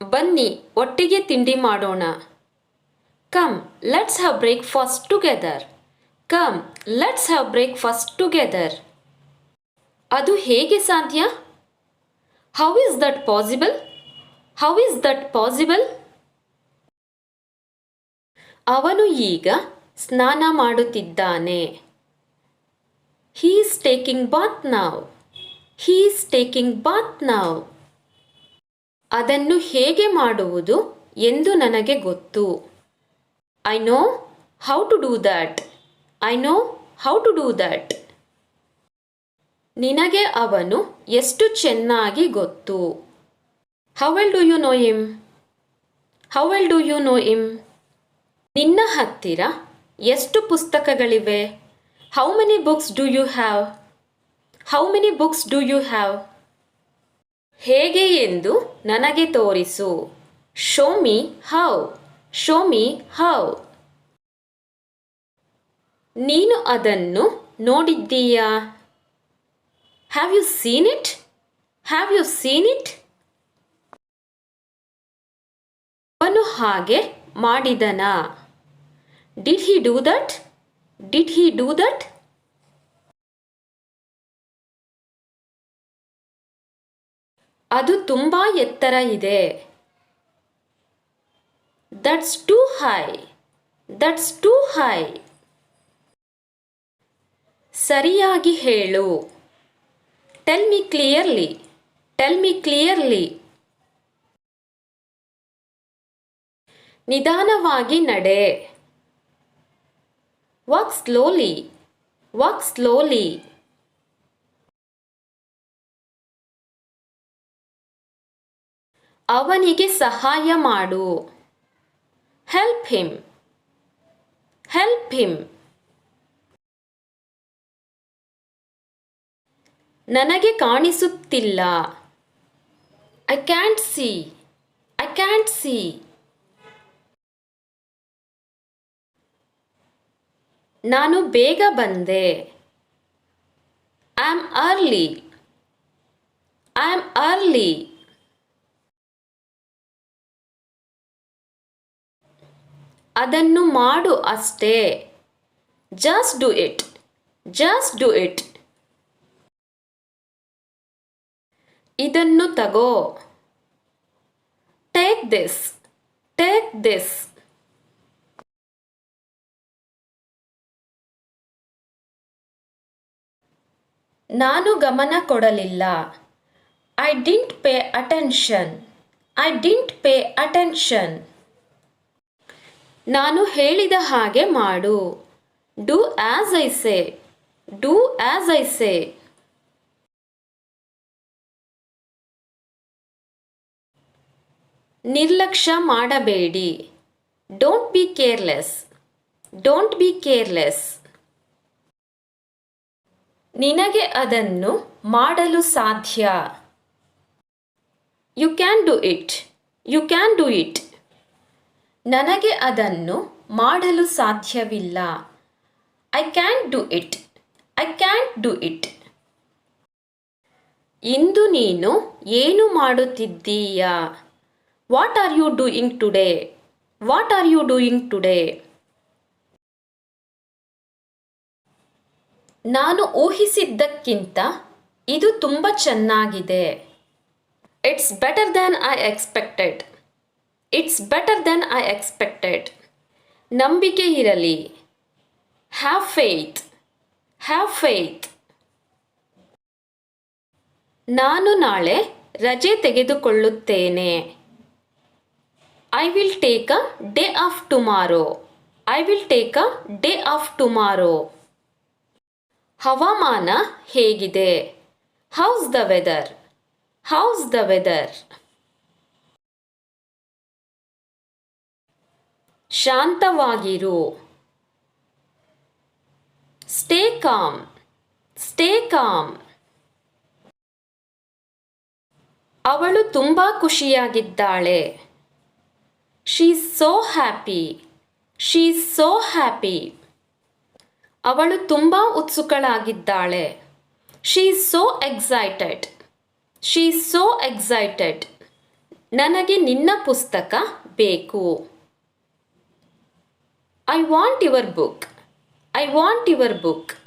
ಬನ್ನಿ ಒಟ್ಟಿಗೆ ತಿಂಡಿ ಮಾಡೋಣ. Come let's have breakfast together. Come let's have breakfast together. ಅದು ಹೇಗೆ ಸಾಧ್ಯ? How is that possible? How is that possible? ಅವನು ಈಗ ಸ್ನಾನ ಮಾಡುತ್ತಿದ್ದಾನೆ. He is taking bath now. He is taking bath now. ಅದನ್ನು ಹೇಗೆ ಮಾಡುವುದು ಎಂದು ನನಗೆ ಗೊತ್ತು. I know how to do that. I know how to do that. ನಿನಗೆ ಅವನು ಎಷ್ಟು ಚೆನ್ನಾಗಿ ಗೊತ್ತು. How well do you know him? How well do you know him? ನಿನ್ನ ಹತ್ತಿರ ಎಷ್ಟು ಪುಸ್ತಕಗಳಿವೆ? How many books do you have? How many books do you have? ಹೇಗೆ ಎಂದು ನನಗೆ ತೋರಿಸು. Show me how. Show me how. ನೀನು ಅದನ್ನು ನೋಡಿದ್ದೀಯಾ? Have you seen it? Have you seen it? ಅವನು ಹಾಗೆ ಮಾಡಿದನಾ? Did he do that? Did he do that? ಅದು ತುಂಬಾ ಎತ್ತರ ಇದೆ. That's too high. That's too high. ಸರಿಯಾಗಿ ಹೇಳು. Tell me clearly. Tell me clearly. ನಿಧಾನವಾಗಿ ನಡೆ. Walk slowly. Walk slowly. ಅವನಿಗೆ ಸಹಾಯ ಮಾಡು. Help him. Help him. ನನಗೆ ಕಾಣಿಸುತ್ತಿಲ್ಲ. I can't C. I can't C. ನಾನು ಬೇಗ ಬಂದೆ. I am early. I am early. ಅದನ್ನು ಮಾಡು ಅಷ್ಟೇ. Just do it. Just do it. ಇದನ್ನು ತಗೋ. Take this. Take this. ನಾನು ಗಮನ ಕೊಡಲಿಲ್ಲ. I didn't pay attention. I didn't pay attention. ನಾನು ಹೇಳಿದ ಹಾಗೆ ಮಾಡು. Do as I say. Do as I say. ನಿರ್ಲಕ್ಷ್ಯ ಮಾಡಬೇಡಿ. Don't be careless. Don't be careless. ನಿನಗೆ ಅದನ್ನು ಮಾಡಲು ಸಾಧ್ಯ. You can do it. You can do it. ನನಗೆ ಅದನ್ನು ಮಾಡಲು ಸಾಧ್ಯವಿಲ್ಲ. I can't do it. I can't do it. ಇಂದು ನೀನು ಏನು ಮಾಡುತ್ತಿದ್ದೀಯಾ? What are you doing today? What are you doing today? ನಾನು ಊಹಿಸಿದ್ದಕ್ಕಿಂತ ಇದು ತುಂಬ ಚೆನ್ನಾಗಿದೆ. It's better than I expected. It's better than I expected. ನಂಬಿಕೆ ಇರಲಿ. Have faith. Have faith. ನಾನು ನಾಳೆ ರಜೆ ತೆಗೆದುಕೊಳ್ಳುತ್ತೇನೆ. I will take a day off tomorrow. I will take a day off tomorrow. ಹವಾಮಾನ ಹೇಗಿದೆ? How's the weather? How's the weather? ಶಾಂತವಾಗಿರು. Stay calm. Stay calm. ಅವಳು ತುಂಬ ಖುಷಿಯಾಗಿದ್ದಾಳೆ. She is so happy. She is so happy. ಅವಳು ತುಂಬ ಉತ್ಸುಕಳಾಗಿದ್ದಾಳೆ. She is so excited. She is so excited. ನನಗೆ ನಿನ್ನ ಪುಸ್ತಕ ಬೇಕು. I want your book. I want your book.